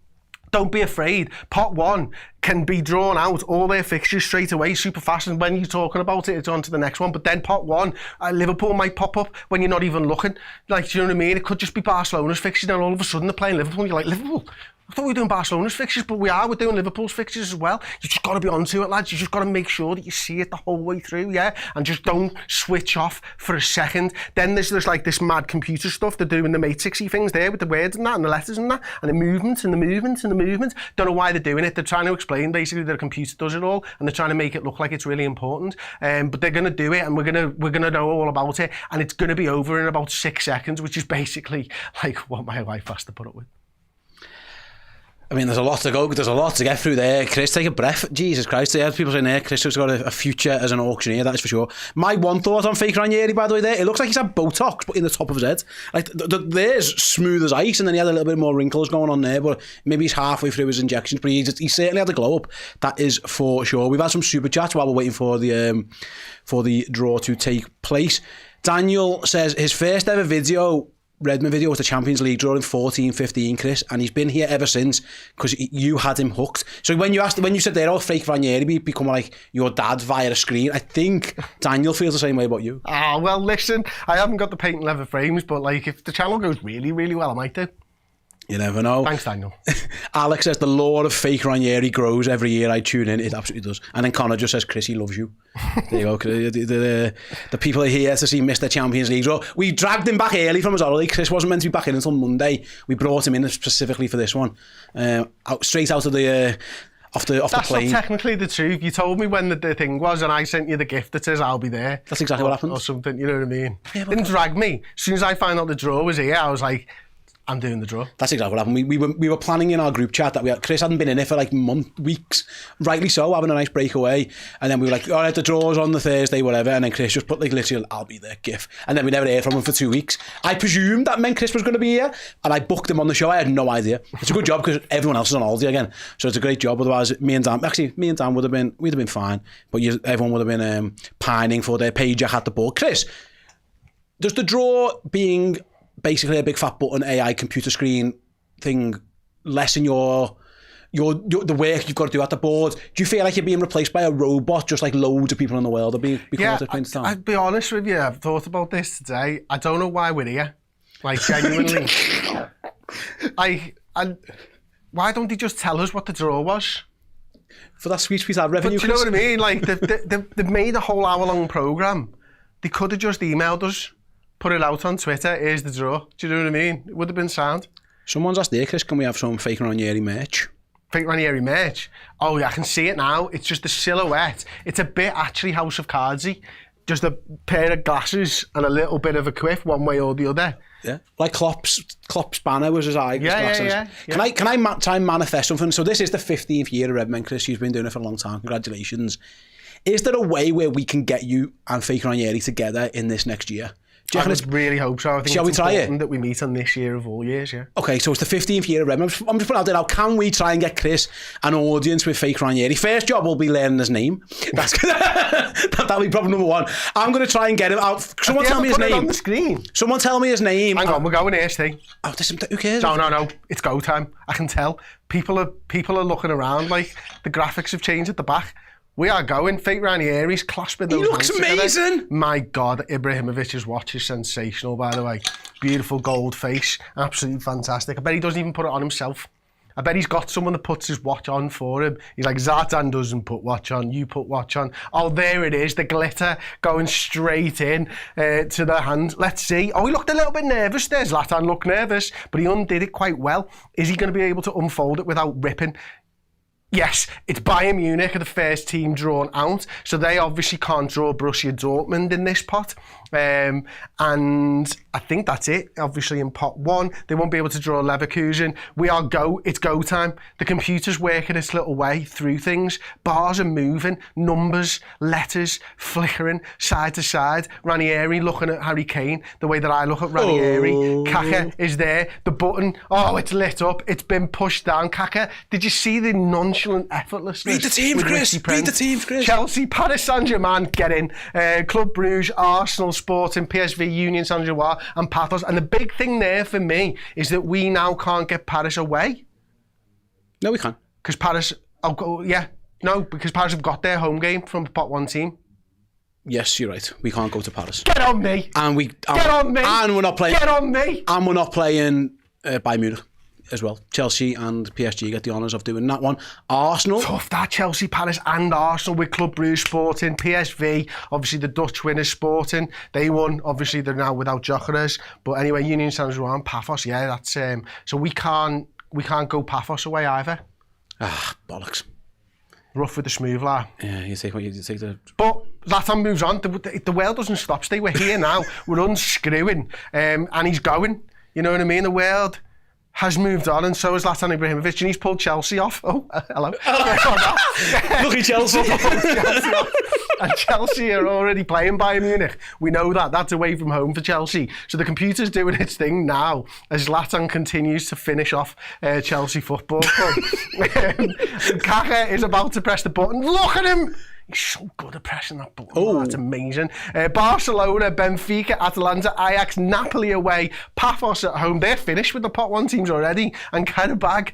Don't be afraid. Pot 1 can be drawn out, all their fixtures straight away, super fast, and when you're talking about it, it's on to the next one. But then pot 1, Liverpool might pop up when you're not even looking. Like, do you know what I mean? It could just be Barcelona's fixtures, and all of a sudden they're playing Liverpool, and you're like, Liverpool? I thought we were doing Barcelona's fixtures, but we're doing Liverpool's fixtures as well. You just got to be onto it, lads. You just got to make sure that you see it the whole way through, yeah? And just don't switch off for a second. Then there's like this mad computer stuff. They're doing the matrixy things there with the words and that, and the letters and that, and the movements and the movements and the movements. Don't know why they're doing it. They're trying to explain basically that a computer does it all, and they're trying to make it look like it's really important. But they're going to do it, and we're gonna know all about it, and it's going to be over in about 6 seconds, which is basically like what my wife has to put up with. I mean, there's a lot to go. There's a lot to get through there. Chris, take a breath. Jesus Christ. There's people saying there, Chris has got a future as an auctioneer, that is for sure. My one thought on Fake Ranieri, by the way, there, it looks like he's had Botox, but in the top of his head. Like, there's smooth as ice, and then he had a little bit more wrinkles going on there, but maybe he's halfway through his injections, but he certainly had a glow up. That is for sure. We've had some super chats while we're waiting for the draw to take place. Daniel says his first ever Redmen video was the Champions League draw in 14-15, Chris, and he's been here ever since because you had him hooked. So when you said they're all Fake Ranieri become like your dad via a screen, I think Daniel feels the same way about you. Well, listen, I haven't got the paint and leather frames, but like if the channel goes really, really well, I might do. You never know. Thanks, Daniel. Alex says the lore of Fake Ranieri grows every year I tune in. It absolutely does. And then Connor just says, Chris, he loves you. There you go. The people are here to see Mr. Champions League. So we dragged him back early from his holiday. Chris wasn't meant to be back in until Monday. We brought him in specifically for this one. Straight out of the... off the plane. That's not technically the truth. You told me when the thing was, and I sent you the gift that says I'll be there. That's exactly what happened. Or something, you know what I mean? Yeah, didn't drag me. As soon as I found out the draw was here, I was like, I'm doing the draw. That's exactly what happened. We were planning in our group chat that Chris hadn't been in it for like weeks, rightly so, having a nice breakaway. And then we were like, all right, the draw's on the Thursday, whatever. And then Chris just put like literally, I'll be there, gif. And then we never heard from him for 2 weeks. I presumed that meant Chris was going to be here, and I booked him on the show. I had no idea. It's a good job because everyone else is on holiday again, so it's a great job. Otherwise, me and Dan we'd have been fine, but everyone would have been pining for their paycheck at the board. Chris, does the draw being basically a big fat button AI computer screen thing lessen your the work you've got to do at the board, do you feel like you're being replaced by a robot, just like loads of people in the world are being at this point in time? I'd be honest with you, I've thought about this today. I don't know why we're here. Like, genuinely. Why don't they just tell us what the draw was? For that sweet ad revenue. But do you know what I mean? Like, they've made a whole hour-long programme. They could have just emailed us, put it out on Twitter, here's the draw. Do you know what I mean? It would have been sound. Someone's asked there, Chris, can we have some fake Ranieri merch? Fake Ranieri merch? Oh, yeah, I can see it now. It's just a silhouette. It's a bit actually House of Cardsy. Just a pair of glasses and a little bit of a quiff, one way or the other. Yeah, like Klopp's banner was his eye glasses. Yeah. Can I try and manifest something? So this is the 15th year of Redmen, Chris. You've been doing it for a long time. Congratulations. Is there a way where we can get you and Fake Ranieri together in this next year? I would really hope so. I think shall it's we try important it? that we meet on this year of all years, yeah. Okay, so it's the 15th year of Redmen. I'm just putting out there now, can we try and get Chris an audience with Fake Ranieri? First job will be learning his name. That'll be problem number one. I'm going to try and get him out. Someone tell me his name. On the screen. Someone tell me his name. Hang on, we're going here, Steve. Oh, who cares? No. It's go time. I can tell. People are looking around like the graphics have changed at the back. We are going. Fake Ranieri's clasping those hands together. He looks amazing. My God, Ibrahimovic's watch is sensational, by the way. Beautiful gold face. Absolutely fantastic. I bet he doesn't even put it on himself. I bet he's got someone that puts his watch on for him. He's like, Zlatan doesn't put watch on, you put watch on. Oh, there it is, the glitter going straight in to the hand. Let's see. Oh, he looked a little bit nervous there. Zlatan looked nervous, but he undid it quite well. Is he going to be able to unfold it without ripping? Yes, it's Bayern Munich are the first team drawn out, so they obviously can't draw Borussia Dortmund in this pot. And I think that's it. Obviously in pot one, they won't be able to draw Leverkusen. It's go time. The computer's working its little way through things. Bars are moving, numbers, letters, flickering side to side. Ranieri looking at Harry Kane the way that I look at Ranieri. Oh. Kaka is there. The button, it's lit up. It's been pushed down. Kaka, did you see the nonchalant effortlessness? Beat the team, Chris. Beat the team, Chris. Chelsea, Paris Saint-Germain, get in. Club Brugge, Arsenal, Sporting, PSV, Union Saint-Gilloise and Pathos. And the big thing there for me is that we now can't get Paris away. No, we can't. Because Paris, because Paris have got their home game from the pot one team. Yes, you're right. We can't go to Paris. Get on me. Get on me. And we're not playing. Get on me. And we're not playing Bayern Munich as well. Chelsea and PSG get the honours of doing that one. Arsenal. Tough that, Chelsea, Paris and Arsenal with Club Brugge, Sporting, PSV, obviously the Dutch winners, Sporting. They won, obviously they're now without Gyökeres. But anyway, Union Saint-Gilloise, Paphos, yeah, that's... so we can't go Paphos away either. Ah, bollocks. Rough with the smooth, lad. Yeah, you take the... But Zlatan moves on. The world doesn't stop, Steve. We're here now. We're unscrewing. And he's going. You know what I mean? The world has moved on, and so has Zlatan Ibrahimovic, and he's pulled Chelsea off. Oh, hello. Lucky Chelsea. And Chelsea are already playing Bayern Munich. We know that. That's away from home for Chelsea. So the computer's doing its thing now as Zlatan continues to finish off Chelsea Football Club. Kaka is about to press the button. Look at him! He's so good at pressing that button. Oh, that's amazing. Barcelona, Benfica, Atalanta, Ajax, Napoli away, Paphos at home. They're finished with the pot one teams already. And Karabag,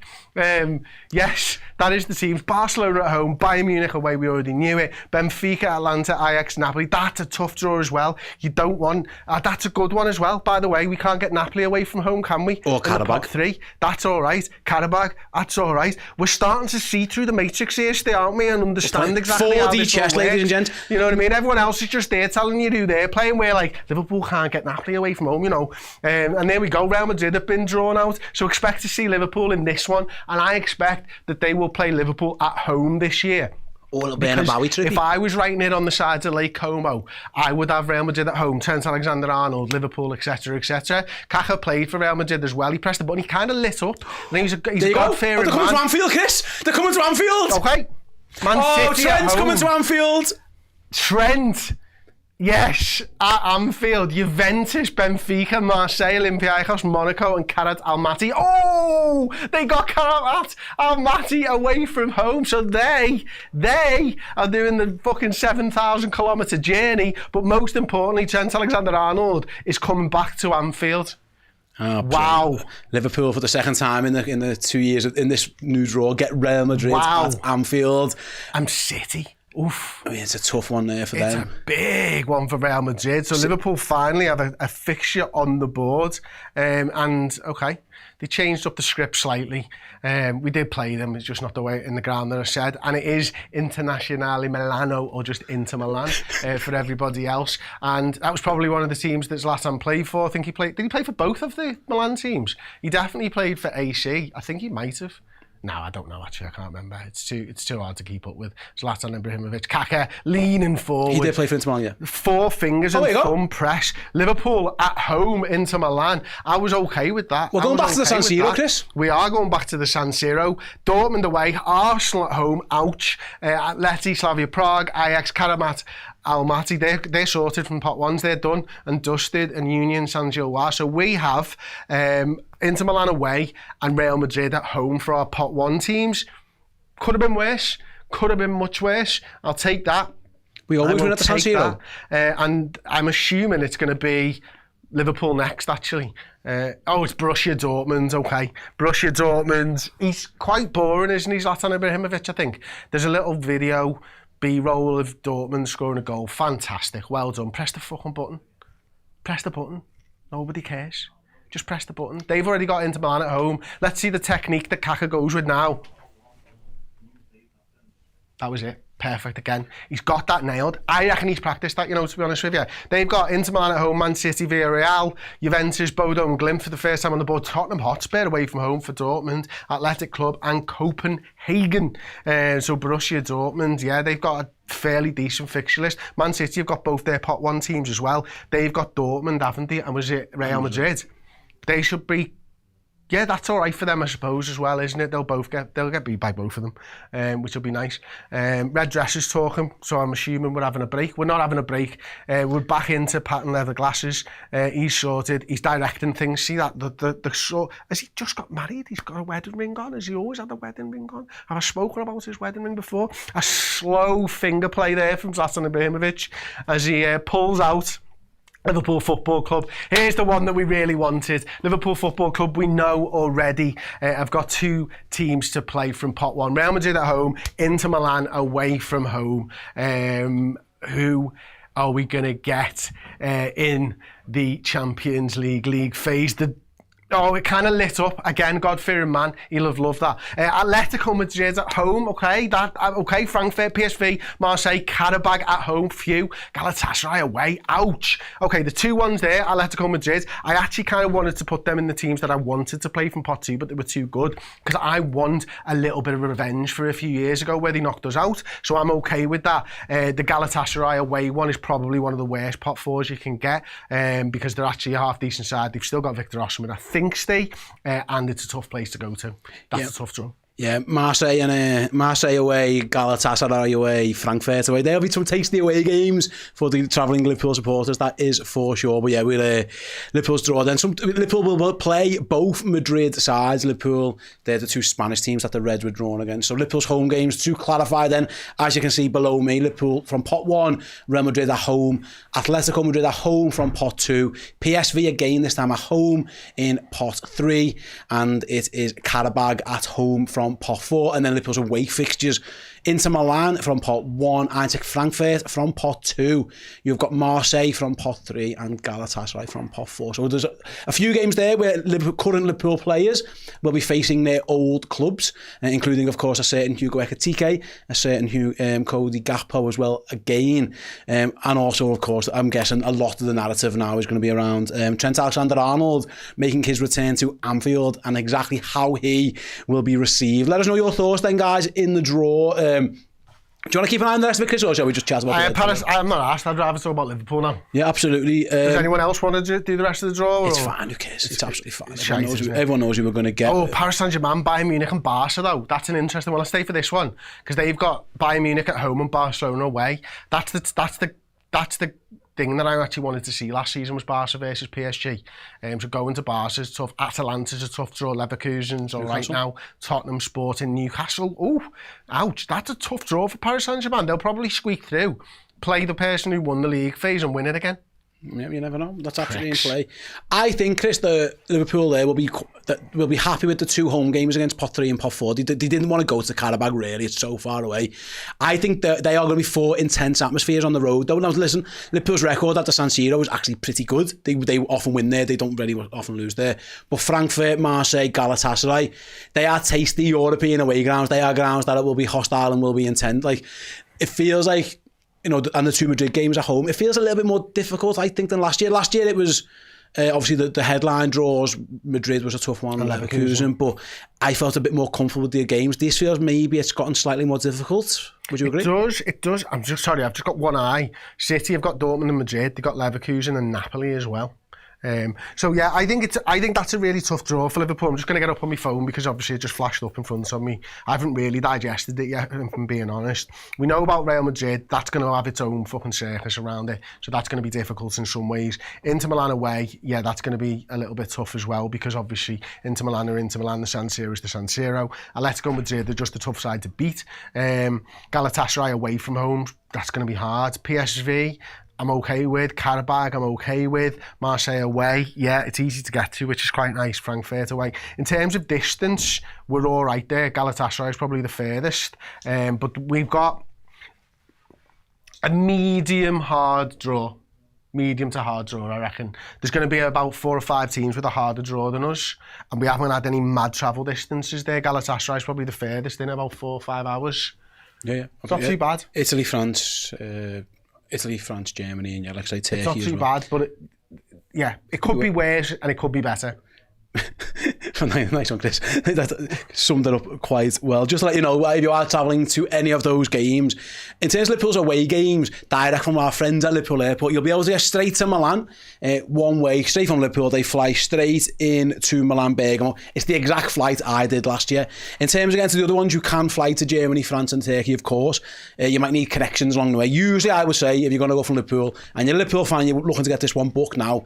yes, that is the teams. Barcelona at home, Bayern Munich away, we already knew it. Benfica, Atalanta, Ajax, Napoli. That's a tough draw as well. You don't want... that's a good one as well. By the way, we can't get Napoli away from home, can we? Or Karabag. Pot three. That's all right. Karabag, that's all right. We're starting to see through the matrix here, aren't we? And understand exactly how this chess, ladies and gents. You know what I mean? Everyone else is just there telling you who they're playing. We're like, Liverpool can't get Napoli away from home, you know. And there we go. Real Madrid have been drawn out. So expect to see Liverpool in this one. And I expect that they will play Liverpool at home this year. Or it'll be in a Bowie trippy. If I was writing it on the sides of Lake Como, I would have Real Madrid at home, Trent Alexander-Arnold, Liverpool, etc., etc. Kaka played for Real Madrid as well. He pressed the button. He kind of lit up. And he's a God-fearing man. They're coming to Anfield, Chris. They're coming to Anfield. Okay. Man City Trent's coming to Anfield. Trent. Yes, at Anfield. Juventus, Benfica, Marseille, Olympiacos, Monaco and Karat Almaty. Oh, they got Karat Almaty away from home. So they are doing the fucking 7,000 kilometre journey. But most importantly, Trent Alexander-Arnold is coming back to Anfield. Wow. Liverpool for the second time in the 2 years in this new draw get Real Madrid at Anfield. And City. Oof. I mean, it's a tough one there for them. It's a big one for Real Madrid. So Liverpool finally have a fixture on the board. And, okay, they changed up the script slightly. We did play them, it's just not the way in the ground that I said. And it is Internazionale Milano, or just Inter Milan, for everybody else. And that was probably one of the teams that Zlatan played for. I think did he play for both of the Milan teams? He definitely played for AC. I think he might have. No, I don't know actually, I can't remember. It's too hard to keep up with. Zlatan Ibrahimovic, Kaka leaning forward. He did play for Inter Milan, yeah. 4 fingers and thumb press. Liverpool at home, Inter Milan. I was okay with that. We're going back to the San Siro, Chris. We are going back to the San Siro. Dortmund away, Arsenal at home, ouch. Atleti, Slavia Prague, Ajax, Karamat, Almaty, they're sorted from pot ones. They're done and dusted, and Union Saint-Gilloise. So we have Inter Milan away and Real Madrid at home for our pot one teams. Could have been worse. Could have been much worse. I'll take that. We always win at the San Siro. And I'm assuming it's going to be Liverpool next, actually. It's Borussia Dortmund, okay. Borussia Dortmund. He's quite boring, isn't he, Zlatan Ibrahimovic, I think. There's a little video B-roll of Dortmund scoring a goal. Fantastic. Well done. Press the fucking button. Press the button. Nobody cares. Just press the button. They've already got Inter Milan at home. Let's see the technique that Kaka goes with now. That was it. Perfect again. He's got that nailed. I reckon he's practiced that, to be honest with you. They've got Inter Milan at home, Man City, Villarreal, Juventus, Bodo and Glimt for the first time on the board, Tottenham Hotspur away from home for Dortmund, Athletic Club and Copenhagen. So Borussia Dortmund, yeah, they've got a fairly decent fixture list. Man City have got both their pot one teams as well. They've got Dortmund, haven't they? And was it Real Madrid? They should be... Yeah, that's all right for them, I suppose, as well, isn't it? They'll get beat by both of them, which will be nice. Red Dress is talking, so I'm assuming we're having a break. We're not having a break. We're back into patent leather glasses. He's sorted. He's directing things. See that? Has he just got married? He's got a wedding ring on. Has he always had a wedding ring on? Have I spoken about his wedding ring before? A slow finger play there from Zlatan Ibrahimovic as he pulls out Liverpool Football Club. Here's the one that we really wanted. Liverpool Football Club, we know already. I've got 2 teams to play from pot one. Real Madrid at home, Inter Milan away from home. Who are we going to get in the Champions League phase? It kind of lit up. Again, God-fearing man. He'll have loved that. Atletico Madrid at home, okay. Okay, Frankfurt, PSV, Marseille, Karabag at home, phew. Galatasaray away, ouch. Okay, the 2 ones there, Atletico Madrid. I actually kind of wanted to put them in the teams that I wanted to play from pot 2, but they were too good, because I want a little bit of revenge for a few years ago where they knocked us out, so I'm okay with that. The Galatasaray away one is probably one of the worst pot 4s you can get, because they're actually a half-decent side. They've still got Victor Osimhen, I think, stay, and it's a tough place to go to. That's a tough draw. Yeah, Marseille away, Galatasaray away, Frankfurt away. There'll be some tasty away games for the travelling Liverpool supporters, that is for sure. But yeah, Liverpool's draw then. Liverpool will play both Madrid sides. Liverpool, they're the 2 Spanish teams that the Reds were drawn against. So Liverpool's home games, to clarify then, as you can see below me, Liverpool from pot 1, Real Madrid at home, Atletico Madrid at home from pot 2, PSV again this time at home in pot 3, and it is Karabag at home from pot 4, and then Liverpool's away fixtures. Inter Milan from pot 1, Eintracht Frankfurt from pot 2. You've got Marseille from pot 3 and Galatasaray from pot 4. So there's a few games there where current Liverpool players will be facing their old clubs, including, of course, a certain Hugo Ekitike, a certain Cody Gakpo as well again. And also, of course, I'm guessing a lot of the narrative now is going to be around Trent Alexander-Arnold making his return to Anfield and exactly how he will be received. Let us know your thoughts then, guys, in the draw. Do you want to keep an eye on the rest of it, Chris, or shall we just chat about Paris? I'm not asked. I'd rather talk about Liverpool now. Yeah, absolutely. Does anyone else want to do the rest of the draw? It's fine, who cares? It's absolutely fine. Everyone knows who we're going to get. Paris Saint-Germain, Bayern Munich and Barca, though. That's an interesting one. I'll stay for this one, because they've got Bayern Munich at home and Barcelona away. That's the thing that I actually wanted to see last season, was Barca versus PSG. So going to Barca's tough, Atalanta's a tough draw, Leverkusen's all right now, Tottenham, Sporting, Newcastle. Oh, ouch, that's a tough draw for Paris Saint-Germain. They'll probably squeak through, play the person who won the league phase and win it again. Yeah, you never know. That's absolutely in play. I think, Chris, the Liverpool there will be happy with the 2 home games against pot 3 and pot 4. They didn't want to go to Karabag, really. It's so far away. I think that they are going to be 4 intense atmospheres on the road, though. Now, listen, Liverpool's record at the San Siro is actually pretty good. They often win there. They don't very often lose there. But Frankfurt, Marseille, Galatasaray, they are tasty European away grounds. They are grounds that will be hostile and will be intense. Like, it feels like, you know, and the 2 Madrid games at home, it feels a little bit more difficult, I think, than last year. Last year it was obviously the headline draws. Madrid was a tough one, and Leverkusen, but I felt a bit more comfortable with the games. This feels maybe it's gotten slightly more difficult. Would you agree? It does. I'm just sorry, I've just got one eye. City have got Dortmund and Madrid. They've got Leverkusen and Napoli as well. So yeah, I think that's a really tough draw for Liverpool. I'm just going to get up on my phone because obviously it just flashed up in front of me. I haven't really digested it yet, if I'm being honest. We know about Real Madrid. That's going to have its own fucking circus around it. So that's going to be difficult in some ways. Inter Milan away, yeah, that's going to be a little bit tough as well because obviously Inter Milan are Inter Milan, the San Siro is the San Siro. Atletico Madrid, they're just a tough side to beat. Galatasaray away from home, that's going to be hard. PSV, I'm okay with. Karabag, I'm okay with. Marseille away, yeah, it's easy to get to, which is quite nice. Frankfurt away. In terms of distance, we're all right there. Galatasaray is probably the furthest. But we've got a medium to hard draw, I reckon. There's going to be about 4 or 5 teams with a harder draw than us, and we haven't had any mad travel distances there. Galatasaray is probably the furthest in about 4 or 5 hours. Yeah. Okay, it's not too bad. Italy, France, Germany, and like I say, Turkey as well. It's not too bad, but it could be worse and it could be better. Nice one, Chris. That summed it up quite well. Just to let you know, if you are travelling to any of those games, in terms of Liverpool's away games, direct from our friends at Liverpool Airport, you'll be able to get straight to Milan, one way, straight from Liverpool. They fly straight into Milan Bergamo. It's the exact flight I did last year. In terms of getting to the other ones, you can fly to Germany, France and Turkey, of course. You might need connections along the way. Usually, I would say, if you're going to go from Liverpool, and you're a Liverpool fan, you're looking to get this one booked now,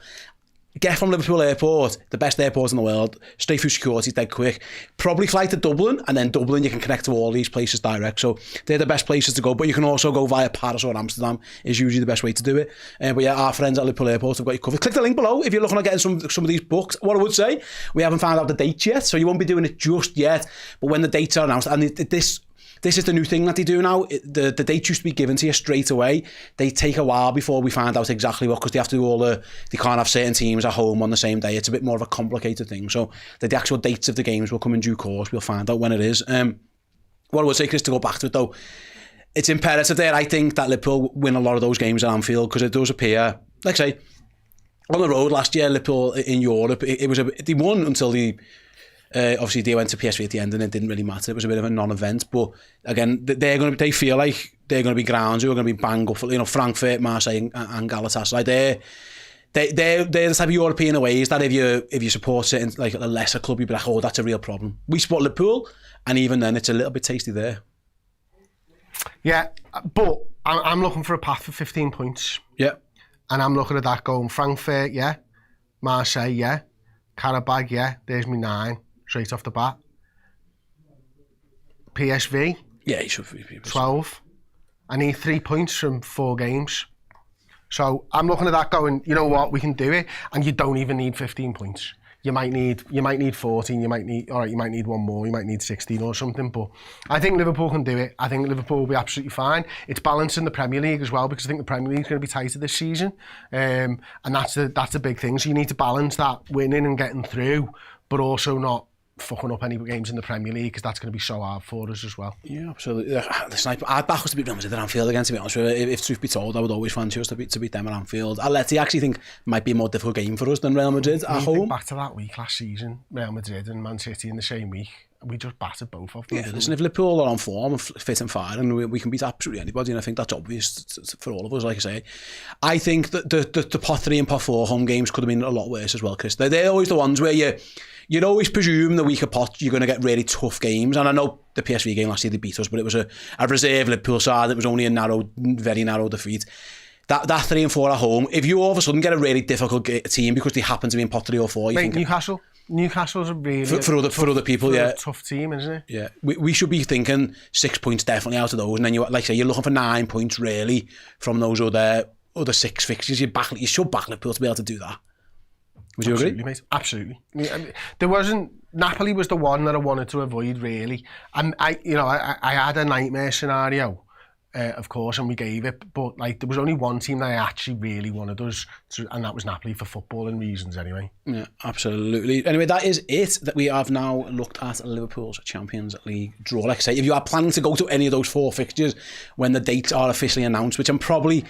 get from Liverpool Airport, the best airport in the world, straight through security, dead quick. Probably fly to Dublin, and then Dublin you can connect to all these places direct. So they're the best places to go, but you can also go via Paris or Amsterdam is usually the best way to do it. But yeah, our friends at Liverpool Airport have got you covered. Click the link below if you're looking at getting some of these books. What I would say, we haven't found out the dates yet, so you won't be doing it just yet, but when the dates are announced, and this is the new thing that they do now. The dates used to be given to you straight away. They take a while before we find out exactly what, because they have to do they can't have certain teams at home on the same day. It's a bit more of a complicated thing. So the actual dates of the games will come in due course. We'll find out when it is. What I would say, Chris, to go back to it though, it's imperative there, I think, that Liverpool win a lot of those games at Anfield, because it does appear, like I say, on the road last year, Liverpool in Europe, they won until obviously they went to PSV at the end and it didn't really matter. It was a bit of a non-event, but again, they feel like they're going to be grounds who are going to be bang up for, Frankfurt, Marseille and Galatasaray. They're the type of European aways that if you support it in like a lesser club, you'd be like, oh, that's a real problem. We support Liverpool, and even then it's a little bit tasty there. Yeah, but I'm looking for a path for 15 points. Yeah. And I'm looking at that going Frankfurt, yeah. Marseille, yeah. Karabag, yeah. There's me 9. Straight off the bat. PSV. Yeah, he should be 12. I need 3 points from 4 games. So I'm looking at that going, you know what, we can do it, and you don't even need 15 points. You might need 14, you might need one more, you might need 16 or something, but I think Liverpool can do it. I think Liverpool will be absolutely fine. It's balanced in the Premier League as well, because I think the Premier League is going to be tighter this season, and that's a big thing. So you need to balance that winning and getting through, but also not fucking up any games in the Premier League, because that's going to be so hard for us as well. Yeah, absolutely. Listen, I'd back us to beat Real Madrid at Anfield again, to be honest with you. If truth be told, I would always fancy us to beat them at Anfield. I actually think it might be a more difficult game for us than Real Madrid at home. Think back to that week last season, Real Madrid and Man City in the same week. We just battered both of them. Yeah, listen, if Liverpool are on form and fit and fire, and we can beat absolutely anybody, and I think that's obvious for all of us, like I say. I think that the pot 3 and pot 4 home games could have been a lot worse as well, Chris. They're always the ones where you'd always presume the weaker pot, you're going to get really tough games. And I know the PSV game last year, they beat us, but it was a reserve Liverpool side. It was only a very narrow defeat. That 3 and 4 at home, if you all of a sudden get a really difficult team because they happen to be in pot 3 or 4... Mate, Newcastle's a really... For other people, yeah. A tough team, isn't it? Yeah. We should be thinking 6 points definitely out of those. And then, like I say, you're looking for 9 points, really, from those other other 6 fixtures, you should back Liverpool to be able to do that. Would you Absolutely, agree? mate. Absolutely. I mean, there wasn't... Napoli was the one that I wanted to avoid, really. And I had a nightmare scenario, of course, and we gave it. But like, there was only one team that I actually really wanted us to, and that was Napoli for footballing reasons, anyway. Yeah, absolutely. Anyway, that is it. That we have now looked at Liverpool's Champions League draw. Like I say, if you are planning to go to any of those 4 fixtures when the dates are officially announced, which I'm probably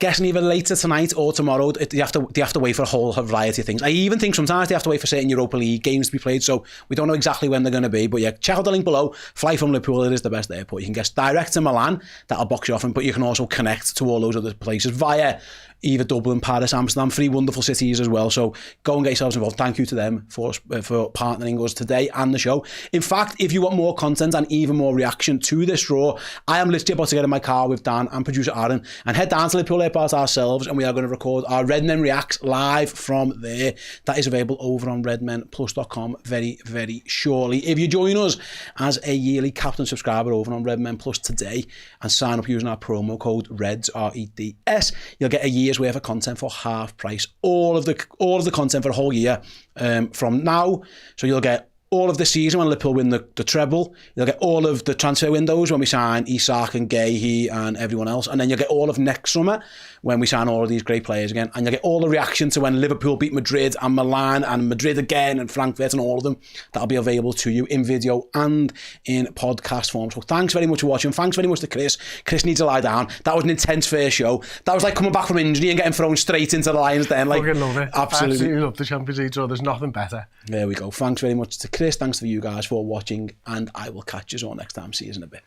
guessing either later tonight or tomorrow, they have to wait for a whole variety of things. I even think sometimes they have to wait for certain Europa League games to be played, so we don't know exactly when they're going to be. But yeah, check out the link below. Fly from Liverpool, it is the best airport. You can get direct to Milan, that'll box you off, but you can also connect to all those other places via either Dublin, Paris, Amsterdam, 3 wonderful cities as well. So go and get yourselves involved. Thank you to them for partnering us today and the show. In fact, if you want more content and even more reaction to this draw, I am literally about to get in my car with Dan and producer Aaron and head down to Liverpool Airport ourselves, and we are going to record our Redmen Reacts live from there. That is available over on redmenplus.com very, very shortly. If you join us as a yearly Captain subscriber over on Redmen Plus today and sign up using our promo code REDS, REDS, you'll get a year's worth of content for half price. All of the content for a whole year from now. So you'll get all of the season when Liverpool win the treble. You'll get all of the transfer windows when we sign Isak and Gahey and everyone else. And then you'll get all of next summer when we sign all of these great players again. And you'll get all the reaction to when Liverpool beat Madrid and Milan and Madrid again and Frankfurt and all of them. That'll be available to you in video and in podcast form. So thanks very much for watching. Thanks very much to Chris. Chris needs to lie down. That was an intense first show. That was like coming back from injury and getting thrown straight into the Lions then. Like, fucking love it. Absolutely love the Champions League draw. There's nothing better. There we go. Thanks very much to Chris. Thanks to you guys for watching, and I will catch you all next time. See you in a bit.